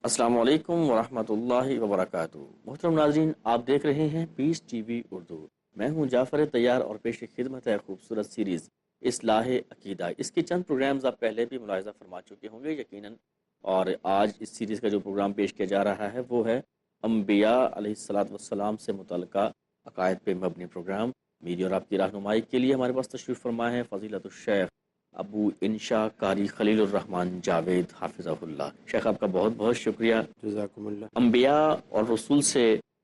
السلام علیکم ورحمۃ اللہ وبرکاتہ۔ محترم ناظرین، آپ دیکھ رہے ہیں پیس ٹی وی اردو۔ میں ہوں جعفر تیار اور پیش خدمت ہے خوبصورت سیریز اصلاح عقیدہ۔ اس کے چند پروگرامز آپ پہلے بھی ملاحظہ فرما چکے ہوں گے یقیناً، اور آج اس سیریز کا جو پروگرام پیش کیا جا رہا ہے وہ ہے انبیاء علیہ الصلاۃ والسلام سے متعلقہ عقائد پہ مبنی پروگرام۔ میری اور آپ کی رہنمائی کے لیے ہمارے پاس تشریف فرما ہے فضیلت الشیخ ابو انشا قاری خلیل الرحمن جاوید حافظہ اللہ۔ شیخ آپ کا بہت بہت شکریہ۔ جزاکم اللہ۔ انبیاء اور رسول سے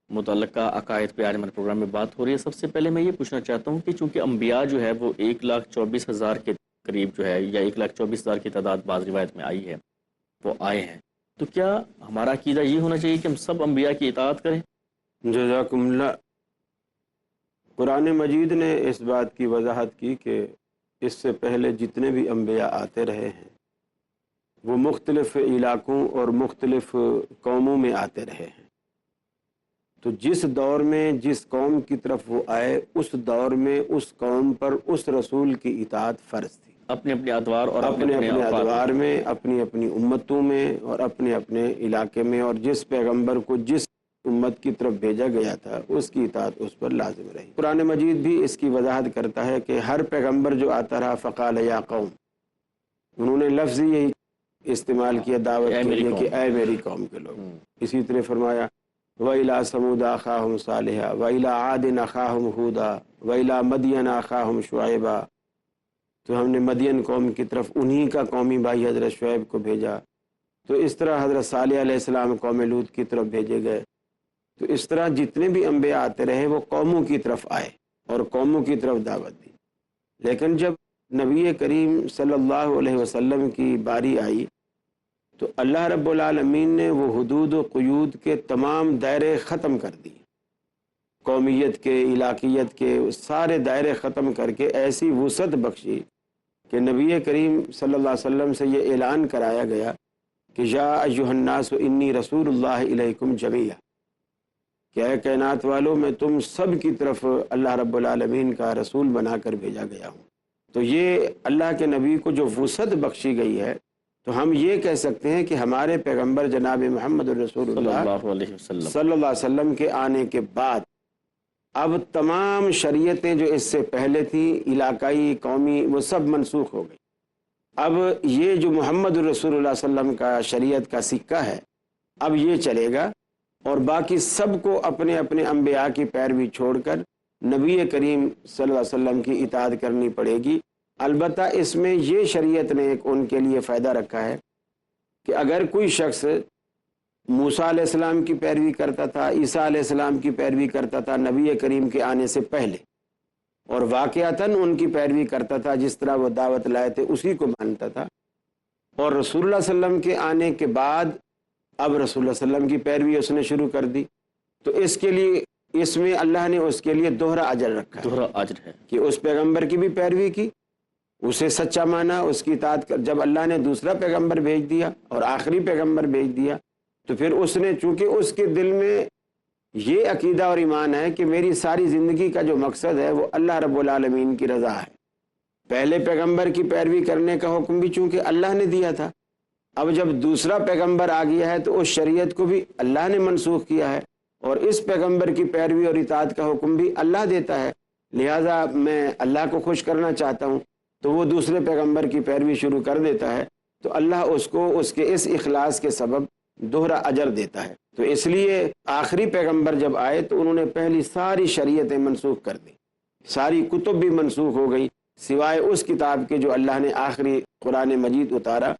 متعلقہ عقائد پہ آج ہمارے پروگرام میں بات ہو رہی ہے۔ سب سے پہلے میں یہ پوچھنا چاہتا ہوں کہ چونکہ انبیاء جو ہے وہ 1,24,000 کے قریب جو ہے، یا 1,24,000 کی تعداد بعض روایت میں آئی ہے، وہ آئے ہیں، تو کیا ہمارا عقیدہ یہ ہونا چاہیے کہ ہم سب انبیاء کی اطاعت کریں؟ جزاکم اللہ۔ قرآن مجید نے اس بات کی وضاحت کی کہ اس سے پہلے جتنے بھی انبیاء آتے رہے ہیں وہ مختلف علاقوں اور مختلف قوموں میں آتے رہے ہیں، تو جس دور میں جس قوم کی طرف وہ آئے اس دور میں اس قوم پر اس رسول کی اطاعت فرض تھی، اپنے اپنے ادوار اور اپنے اپنے اوقات ادوار میں، اپنی اپنی امتوں میں اور اپنے اپنے علاقے میں، اور جس پیغمبر کو جس امت کی طرف بھیجا گیا تھا اس کی اطاعت اس پر لازم رہی۔ قرآن مجید بھی اس کی وضاحت کرتا ہے کہ ہر پیغمبر جو آتا رہا فقال یا قوم، انہوں نے لفظ یہی استعمال کیا دعوت کے لیے کہ اے میری قوم کے لوگ۔ اسی طرح فرمایا وَإِلَىٰ ثَمُودَ أَخَاهُمْ صَالِحًا وَإِلَىٰ عَادٍ أَخَاهُمْ هُودًا وَإِلَىٰ مَدْيَنَ أَخَاهُمْ شُعَيْبًا، تو ہم نے مدین قوم کی طرف انہی کا قومی بھائی حضرت شعیب کو بھیجا، تو اس طرح حضرت صالح علیہ السلام قوم لوط کی طرف بھیجے گئے۔ تو اس طرح جتنے بھی انبیاء آتے رہے وہ قوموں کی طرف آئے اور قوموں کی طرف دعوت دی، لیکن جب نبی کریم صلی اللہ علیہ وسلم کی باری آئی تو اللہ رب العالمین نے وہ حدود و قیود کے تمام دائرے ختم کر دی، قومیت کے، علاقیت کے سارے دائرے ختم کر کے ایسی وسعت بخشی کہ نبی کریم صلی اللہ علیہ وسلم سے یہ اعلان کرایا گیا کہ یا ایھا الناس انی رسول اللہ الیکم جمیعا، کہ اے کائنات والو میں تم سب کی طرف اللہ رب العالمین کا رسول بنا کر بھیجا گیا ہوں۔ تو یہ اللہ کے نبی کو جو وسعت بخشی گئی ہے، تو ہم یہ کہہ سکتے ہیں کہ ہمارے پیغمبر جناب محمد الرسول صلی اللہ اللہ علیہ وسلم صلی اللہ علیہ وسلم کے آنے کے بعد اب تمام شریعتیں جو اس سے پہلے تھیں، علاقائی، قومی، وہ سب منسوخ ہو گئی۔ اب یہ جو محمد الرسول اللہ صلی اللہ علیہ وسلم کا شریعت کا سکہ ہے اب یہ چلے گا، اور باقی سب کو اپنے اپنے انبیاء کی پیروی چھوڑ کر نبی کریم صلی اللہ علیہ وسلم کی اطاعت کرنی پڑے گی۔ البتہ اس میں یہ شریعت نے ایک ان کے لیے فائدہ رکھا ہے کہ اگر کوئی شخص موسیٰ علیہ السلام کی پیروی کرتا تھا، عیسیٰ علیہ السلام کی پیروی کرتا تھا نبی کریم کے آنے سے پہلے، اور واقعتاً ان کی پیروی کرتا تھا، جس طرح وہ دعوت لائے تھے اسی کو مانتا تھا، اور رسول اللہ صلی اللہ علیہ وسلم کے آنے کے بعد اب رسول اللہ صلی اللہ علیہ وسلم کی پیروی اس نے شروع کر دی، تو اس کے لیے اس میں اللہ نے اس کے لیے دوہرا اجر رکھا ہے، دوہرا اجر ہے کہ اس پیغمبر کی بھی پیروی کی، اسے سچا مانا، اس کی اطاعت کر۔ جب اللہ نے دوسرا پیغمبر بھیج دیا اور آخری پیغمبر بھیج دیا تو پھر اس نے، چونکہ اس کے دل میں یہ عقیدہ اور ایمان ہے کہ میری ساری زندگی کا جو مقصد ہے وہ اللہ رب العالمین کی رضا ہے، پہلے پیغمبر کی پیروی کرنے کا حکم بھی چونکہ اللہ نے دیا تھا، اب جب دوسرا پیغمبر آ گیا ہے تو اس شریعت کو بھی اللہ نے منسوخ کیا ہے، اور اس پیغمبر کی پیروی اور اطاعت کا حکم بھی اللہ دیتا ہے، لہٰذا میں اللہ کو خوش کرنا چاہتا ہوں تو وہ دوسرے پیغمبر کی پیروی شروع کر دیتا ہے، تو اللہ اس کو اس کے اس اخلاص کے سبب دوہرا اجر دیتا ہے۔ تو اس لیے آخری پیغمبر جب آئے تو انہوں نے پہلی ساری شریعتیں منسوخ کر دی، ساری کتب بھی منسوخ ہو گئی سوائے اس کتاب کے جو اللہ نے آخری قرآن مجید اتارا،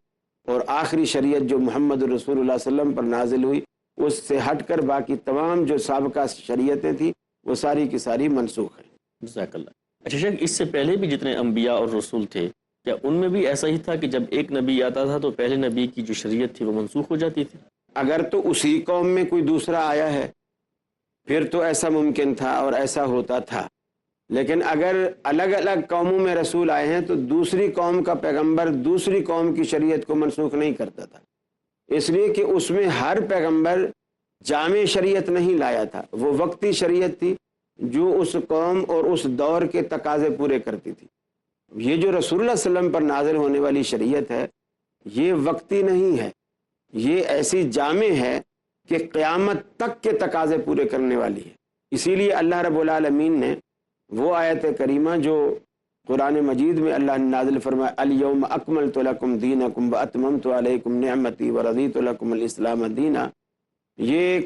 اور آخری شریعت جو محمد رسول اللہ صلی اللہ علیہ وسلم پر نازل ہوئی اس سے ہٹ کر باقی تمام جو سابقہ شریعتیں تھیں وہ ساری کی ساری منسوخ ہیں۔ جزاک اللہ۔ اچھا شیخ، اس سے پہلے بھی جتنے انبیاء اور رسول تھے، کیا ان میں بھی ایسا ہی تھا کہ جب ایک نبی آتا تھا تو پہلے نبی کی جو شریعت تھی وہ منسوخ ہو جاتی تھی؟ اگر تو اسی قوم میں کوئی دوسرا آیا ہے پھر تو ایسا ممکن تھا اور ایسا ہوتا تھا، لیکن اگر الگ الگ قوموں میں رسول آئے ہیں تو دوسری قوم کا پیغمبر دوسری قوم کی شریعت کو منسوخ نہیں کرتا تھا، اس لیے کہ اس میں ہر پیغمبر جامع شریعت نہیں لایا تھا، وہ وقتی شریعت تھی جو اس قوم اور اس دور کے تقاضے پورے کرتی تھی۔ یہ جو رسول اللہ صلی اللہ علیہ وسلم پر نازل ہونے والی شریعت ہے یہ وقتی نہیں ہے، یہ ایسی جامع ہے کہ قیامت تک کے تقاضے پورے کرنے والی ہے۔ اسی لیے اللہ رب العالمین نے وہ آیت کریمہ جو قرآن مجید میں اللہ نے نازل فرمایا الیوم اکملت لکم دینکم واتممت علیکم نعمتی ورضیت لکم الاسلام دینا، یہ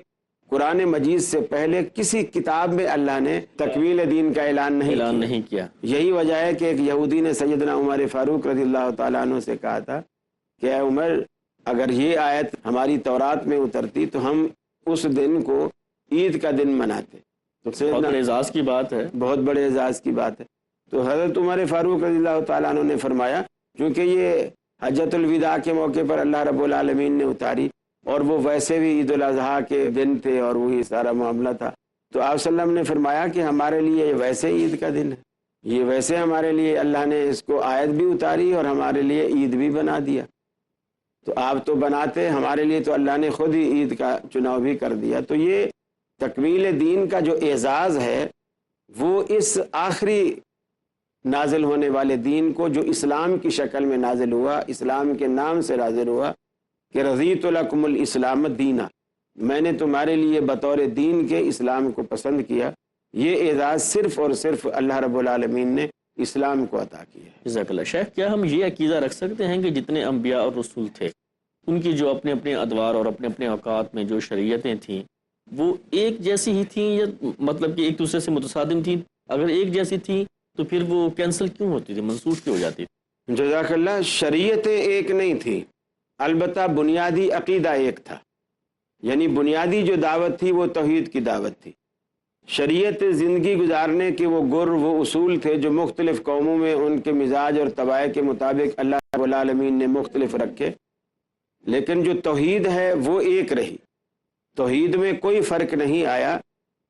قرآن مجید سے پہلے کسی کتاب میں اللہ نے تکمیل دین کا اعلان نہیں کیا۔ یہی وجہ ہے کہ ایک یہودی نے سیدنا عمر فاروق رضی اللہ تعالیٰ عنہ سے کہا تھا کہ اے عمر، اگر یہ آیت ہماری تورات میں اترتی تو ہم اس دن کو عید کا دن مناتے۔ تو بہت بڑے اعزاز کی بات ہے، بہت بڑے اعزاز کی بات ہے۔ تو حضرت عمر فاروق رضی اللہ تعالیٰ عنہ نے فرمایا چونکہ یہ حجۃ الوداع کے موقع پر اللہ رب العالمین نے اتاری اور وہ ویسے بھی عید الاضحیٰ کے دن تھے اور وہی سارا معاملہ تھا، تو آپ صلی اللہ علیہ وسلم نے فرمایا کہ ہمارے لیے یہ ویسے عید کا دن ہے، یہ ویسے ہمارے لیے اللہ نے اس کو آیت بھی اتاری اور ہمارے لیے عید بھی بنا دیا۔ تو آپ تو بناتے، ہمارے لیے تو اللہ نے خود ہی عید کا چناؤ بھی کر دیا۔ تو یہ تکمیل دین کا جو اعزاز ہے وہ اس آخری نازل ہونے والے دین کو جو اسلام کی شکل میں نازل ہوا، اسلام کے نام سے نازل ہوا کہ رضیت لکم الاسلام دینا، میں نے تمہارے لیے بطور دین کے اسلام کو پسند کیا، یہ اعزاز صرف اور صرف اللہ رب العالمین نے اسلام کو عطا کیا ہے۔ جزاک اللہ۔ شیخ، کیا ہم یہ عقیدہ رکھ سکتے ہیں کہ جتنے انبیاء اور رسول تھے ان کی جو اپنے اپنے ادوار اور اپنے اپنے اوقات میں جو شریعتیں تھیں وہ ایک جیسی ہی تھیں، یا مطلب کہ ایک دوسرے سے متصادم تھیں؟ اگر ایک جیسی تھیں تو پھر وہ کینسل کیوں ہوتی تھی، منسوخ کیوں ہو جاتی تھی؟ جزاک اللہ۔ شریعتیں ایک نہیں تھیں، البتہ بنیادی عقیدہ ایک تھا، یعنی بنیادی جو دعوت تھی وہ توحید کی دعوت تھی۔ شریعت زندگی گزارنے کے وہ اصول تھے جو مختلف قوموں میں ان کے مزاج اور طبائع کے مطابق اللہ رب العالمین نے مختلف رکھے، لیکن جو توحید ہے وہ ایک رہی، توحید میں کوئی فرق نہیں آیا۔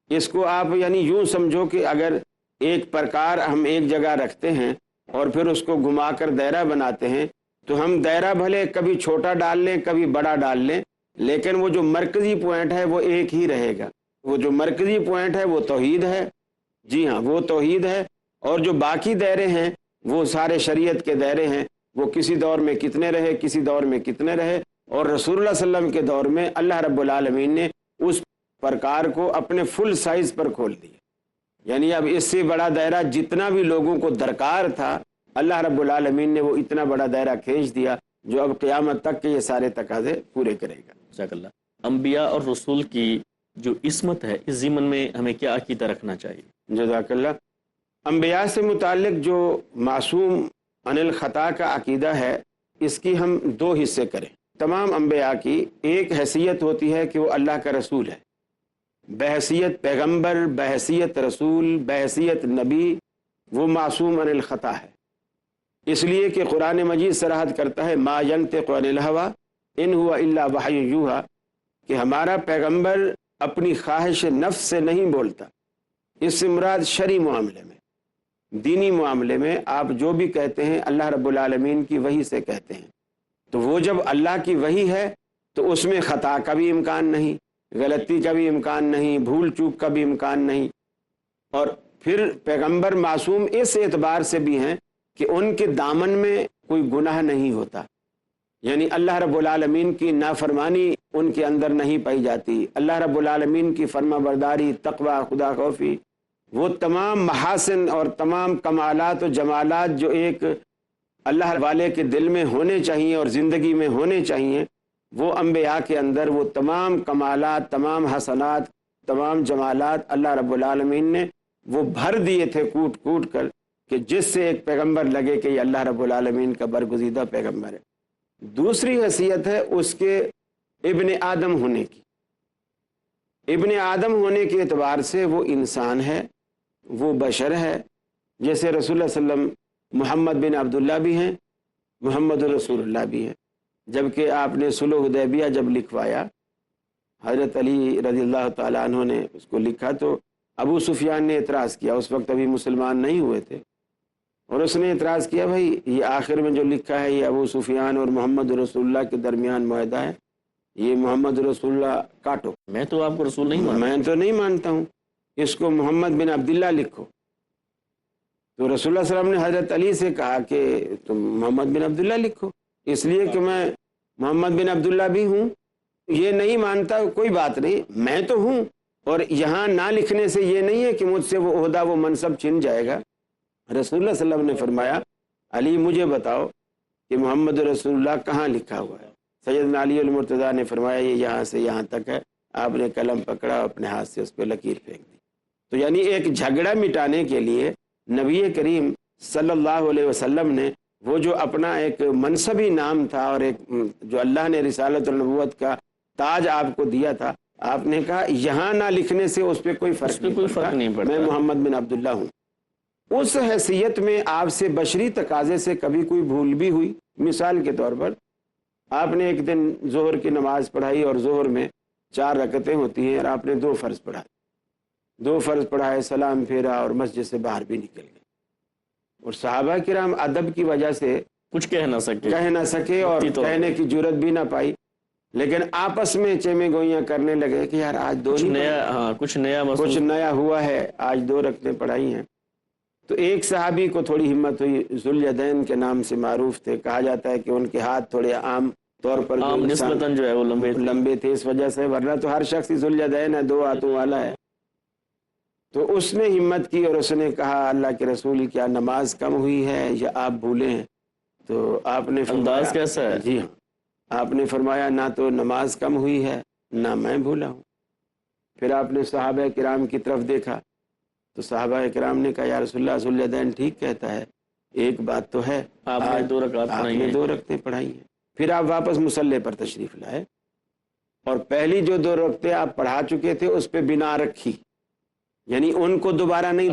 اس کو آپ یعنی یوں سمجھو کہ اگر ایک پرکار ہم ایک جگہ رکھتے ہیں اور پھر اس کو گھما کر دائرہ بناتے ہیں تو ہم دائرہ بھلے کبھی چھوٹا ڈال لیں کبھی بڑا ڈال لیں، لیکن وہ جو مرکزی پوائنٹ ہے وہ ایک ہی رہے گا۔ وہ جو مرکزی پوائنٹ ہے وہ توحید ہے، جی ہاں وہ توحید ہے، اور جو باقی دائرے ہیں وہ سارے شریعت کے دائرے ہیں، وہ کسی دور میں کتنے رہے کسی دور میں کتنے رہے، اور رسول اللہ صلی اللہ علیہ وسلم کے دور میں اللہ رب العالمین نے اس پرکار کو اپنے فل سائز پر کھول دیا، یعنی اب اس سے بڑا دائرہ جتنا بھی لوگوں کو درکار تھا اللہ رب العالمین نے وہ اتنا بڑا دائرہ کھینچ دیا جو اب قیامت تک کے یہ سارے تقاضے پورے کرے گا۔ جزاک اللہ۔ انبیاء اور رسول کی جو عصمت ہے اس ضمن میں ہمیں کیا عقیدہ رکھنا چاہیے؟ جزاک اللہ۔ انبیاء سے متعلق جو معصوم عن الخطا کا عقیدہ ہے اس کی ہم دو حصے کریں۔ تمام انبیاء کی ایک حیثیت ہوتی ہے کہ وہ اللہ کا رسول ہے، بحیثیت پیغمبر، بحیثیت رسول، بحیثیت نبی، وہ معصوم عن الخطا ہے، اس لیے کہ قرآن مجید صراحت کرتا ہے ما ینطق عن الہوی ان ہوا الا وحی یوحی، کہ ہمارا پیغمبر اپنی خواہش نفس سے نہیں بولتا۔ اس سے مراد شرعی معاملے میں، دینی معاملے میں آپ جو بھی کہتے ہیں اللہ رب العالمین کی وحی سے کہتے ہیں، تو وہ جب اللہ کی وحی ہے تو اس میں خطا کا بھی امکان نہیں، غلطی کا بھی امکان نہیں، بھول چوک کا بھی امکان نہیں۔ اور پھر پیغمبر معصوم اس اعتبار سے بھی ہیں کہ ان کے دامن میں کوئی گناہ نہیں ہوتا، یعنی اللہ رب العالمین کی نافرمانی ان کے اندر نہیں پائی جاتی، اللہ رب العالمین کی فرما برداری، تقوی، خدا خوفی، وہ تمام محاسن اور تمام کمالات و جمالات جو ایک اللہ والے کے دل میں ہونے چاہیے اور زندگی میں ہونے چاہیے، وہ انبیاء کے اندر وہ تمام کمالات، تمام حسنات، تمام جمالات اللہ رب العالمین نے وہ بھر دیے تھے کوٹ کوٹ کر، کہ جس سے ایک پیغمبر لگے کہ یہ اللہ رب العالمین کا برگزیدہ پیغمبر ہے۔ دوسری حیثیت ہے اس کے ابن آدم ہونے کی۔ ابن آدم ہونے کے اعتبار سے وہ انسان ہے، وہ بشر ہے، جیسے رسول اللہ صلی اللہ علیہ وسلم محمد بن عبداللہ بھی ہیں، محمد رسول اللہ بھی ہیں۔ جبکہ آپ نے صلح حدیبیہ جب لکھوایا، حضرت علی رضی اللہ تعالیٰ عنہ نے اس کو لکھا تو ابو سفیان نے اعتراض کیا، اس وقت ابھی مسلمان نہیں ہوئے تھے، اور اس نے اعتراض کیا بھائی یہ آخر میں جو لکھا ہے یہ ابو سفیان اور محمد رسول اللہ کے درمیان معاہدہ ہے، یہ محمد رسول اللہ کاٹو، میں تو آپ کو رسول نہیں مانتا، میں تو نہیں مانتا ہوں، اس کو محمد بن عبداللہ لکھو۔ تو رسول اللہ صلی اللہ علیہ وسلم نے حضرت علی سے کہا کہ تم محمد بن عبداللہ لکھو، اس لیے کہ میں محمد بن عبداللہ بھی ہوں، یہ نہیں مانتا کوئی بات نہیں، میں تو ہوں، اور یہاں نہ لکھنے سے یہ نہیں ہے کہ مجھ سے وہ عہدہ وہ منصب چھن جائے گا۔ رسول اللہ صلی اللہ علیہ وسلم نے فرمایا علی مجھے بتاؤ کہ محمد رسول اللہ کہاں لکھا ہوا ہے؟ سیدنا علی المرتضیٰ نے فرمایا یہ یہاں سے یہاں تک ہے۔ آپ نے قلم پکڑا، اپنے ہاتھ سے اس پہ لکیر پھینک دی۔ تو یعنی ایک جھگڑا مٹانے کے لیے نبی کریم صلی اللہ علیہ وسلم نے وہ جو اپنا ایک منصبی نام تھا اور ایک جو اللہ نے رسالت اور نبوت کا تاج آپ کو دیا تھا، آپ نے کہا یہاں نہ لکھنے سے اس پہ کوئی فرق نہیں پڑتا، میں محمد بن عبداللہ ہوں۔ اس حیثیت میں آپ سے بشری تقاضے سے کبھی کوئی بھول بھی ہوئی، مثال کے طور پر آپ نے ایک دن ظہر کی نماز پڑھائی اور ظہر میں 4 رکعتیں ہوتی ہیں اور آپ نے 2 فرض پڑھائے، 2 فرض پڑھائے، سلام پھیرا اور مسجد سے باہر بھی نکل گئے، اور صحابہ کرام ادب کی وجہ سے کچھ کہہ نہ سکے اور کہنے کی جرت بھی نہ پائی، لیکن آپس میں چیمے گوئیاں کرنے لگے کہ یار آج کچھ نیا ہوا ہے، آج 2 رکعتیں پڑھائی ہیں۔ تو ایک صحابی کو تھوڑی ہمت ہوئی، ذوالیدین کے نام سے معروف تھے، کہا جاتا ہے کہ ان کے ہاتھ تھوڑے عام طور پر نسبتاً جو ہے وہ لمبے تھے، اس وجہ سے، ورنہ تو ہر شخص ذوالیدین ہے، 2 ہاتھوں والا ہے۔ تو اس نے ہمت کی اور اس نے کہا اللہ کے رسول کیا نماز کم ہوئی ہے یا آپ بھولے ہیں؟ تو آپ نے انداز کیسا ہے؟ جی ہاں، آپ نے فرمایا نہ تو نماز کم ہوئی ہے نہ میں بھولا ہوں۔ پھر آپ نے صحابہ کرام کی طرف دیکھا تو صحابہ کرام نے کہا یا رسول اللہ ذوالیدین ٹھیک کہتا ہے، ایک بات تو ہے آپ نے 2 رکعتیں پڑھائی ہیں۔ پھر آپ واپس مصلی پر تشریف لائے اور پہلی جو 2 رکعتیں آپ پڑھا چکے تھے اس پہ بنا رکھی، یعنی ان کو دوبارہ نہیں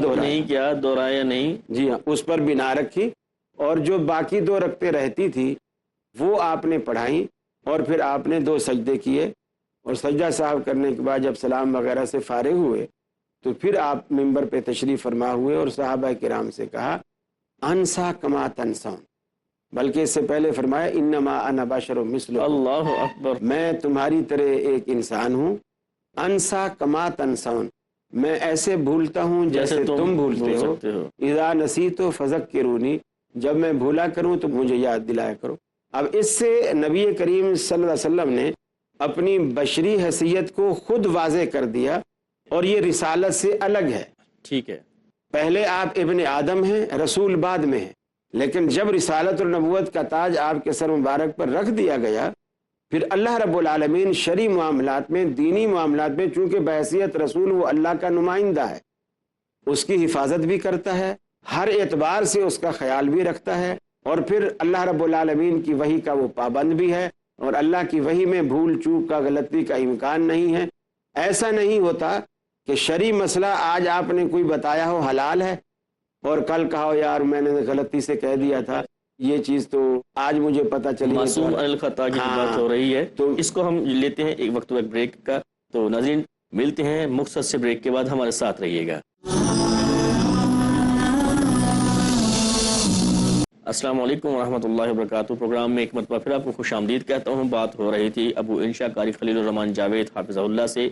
دہرایا نہیں، جی ہاں، اس پر بنا رکھی، اور جو باقی 2 رکعتیں رہتی تھی وہ آپ نے پڑھائیں، اور پھر آپ نے 2 سجدے کیے، اور سجدہ صاحب کرنے کے بعد جب سلام وغیرہ سے فارغ ہوئے تو پھر آپ ممبر پہ تشریف فرما ہوئے اور صحابہ کرام سے کہا انسا کما تنسون، بلکہ اس سے پہلے فرمایا انما انا بشر مثلکم، اللہ اکبر، میں تمہاری طرح ایک انسان ہوں، انسا کما تنسون، میں ایسے بھولتا ہوں جیسے تم بھولتے ہو، اذا نسیت فذکرونی، جب میں بھولا کروں تو مجھے یاد دلایا کرو۔ اب اس سے نبی کریم صلی اللہ علیہ وسلم نے اپنی بشری حیثیت کو خود واضح کر دیا، اور یہ رسالت سے الگ ہے۔ ٹھیک ہے، پہلے آپ ابن آدم ہیں، رسول بعد میں ہیں، لیکن جب رسالت اور نبوت کا تاج آپ کے سر مبارک پر رکھ دیا گیا، پھر اللہ رب العالمین شرعی معاملات میں، دینی معاملات میں، چونکہ بحیثیت رسول وہ اللہ کا نمائندہ ہے، اس کی حفاظت بھی کرتا ہے، ہر اعتبار سے اس کا خیال بھی رکھتا ہے، اور پھر اللہ رب العالمین کی وحی کا وہ پابند بھی ہے، اور اللہ کی وحی میں بھول چوک کا، غلطی کا امکان نہیں ہے۔ ایسا نہیں ہوتا کہ شرعی مسئلہ آج آپ نے کوئی بتایا ہو حلال ہے اور کل کہا ہو یار میں نے غلطی سے کہہ دیا تھا یہ چیز، تو آج مجھے پتہ چلی معصوم الخطا کی بات ہو رہی ہے، تو اس کو ہم لیتے ہیں ایک وقت بریک کا۔ تو ناظرین ملتے ہیں مختصر سے بریک کے بعد، ہمارے ساتھ رہیے گا۔ السلام علیکم ورحمۃ اللہ وبرکاتہ۔ پروگرام میں ایک مرتبہ پھر آپ کو خوش آمدید کہتا ہوں۔ بات ہو رہی تھی ابو انشا قاری خلیل الرحمن جاوید حافظہ اللہ سے،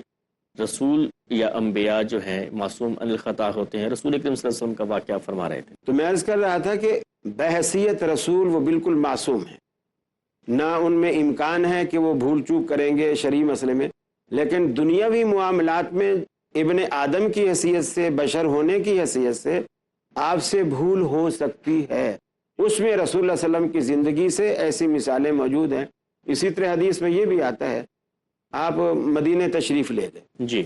رسول یا انبیاء جو ہیں معصوم عن الخطا ہوتے ہیں، رسول اکرم صلی اللہ علیہ وسلم کا واقعہ فرما رہے تھے۔ تو میں عرض کر رہا تھا کہ بحیثیت رسول وہ بالکل معصوم ہے، نہ ان میں امکان ہے کہ وہ بھول چوک کریں گے شرعی مسئلے میں، لیکن دنیاوی معاملات میں ابن آدم کی حیثیت سے، بشر ہونے کی حیثیت سے آپ سے بھول ہو سکتی ہے۔ اس میں رسول اللہ صلی اللہ علیہ وسلم کی زندگی سے ایسی مثالیں موجود ہیں۔ اسی طرح حدیث میں یہ بھی آتا ہے، آپ مدینہ تشریف لے گئے جی،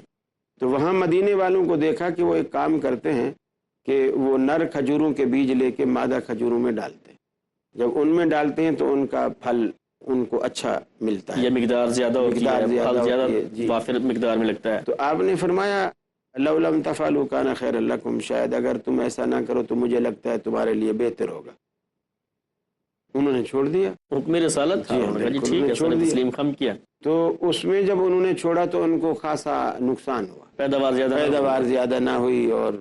تو وہاں مدینے والوں کو دیکھا کہ وہ ایک کام کرتے ہیں کہ وہ نر کھجوروں کے بیج لے کے مادہ کھجوروں میں ڈالتے ہیں، جب ان میں ڈالتے ہیں تو ان کا پھل ان کو اچھا ملتا ہے، یہ مقدار زیادہ ہوتی ہے، پھل زیادہ جی، وافر مقدار میں لگتا ہے۔ تو آپ نے فرمایا لو لم تفعلوا کان خیر لکم، شاید اگر تم ایسا نہ کرو تو مجھے لگتا ہے تمہارے لیے بہتر ہوگا۔ انہوں نے چھوڑ دیا، حکم رسالت تھا، انہوں نے کہا جی ٹھیک ہے، چھوڑ دیا، تسلیم خم کیا۔ تو اس میں جب انہوں نے چھوڑا تو ان کو خاصا نقصان ہوا، پیداوار زیادہ نہ ہوئی، اور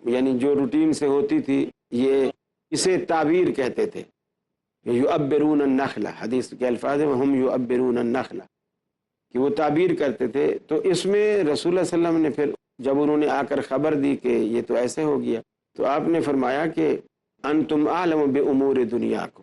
یعنی جو روٹین سے ہوتی تھی، یہ اسے تعبیر کہتے تھے، یعبرون النخل، حدیث کے الفاظ ہیں ہم یعبرون النخل، کہ وہ تعبیر کرتے تھے۔ تو اس میں رسول اللہ صلی اللہ علیہ وسلم نے پھر جب انہوں نے آ کر خبر دی کہ یہ تو ایسے ہو گیا، تو آپ نے فرمایا کہ انتم عالم بامور دنیاکم،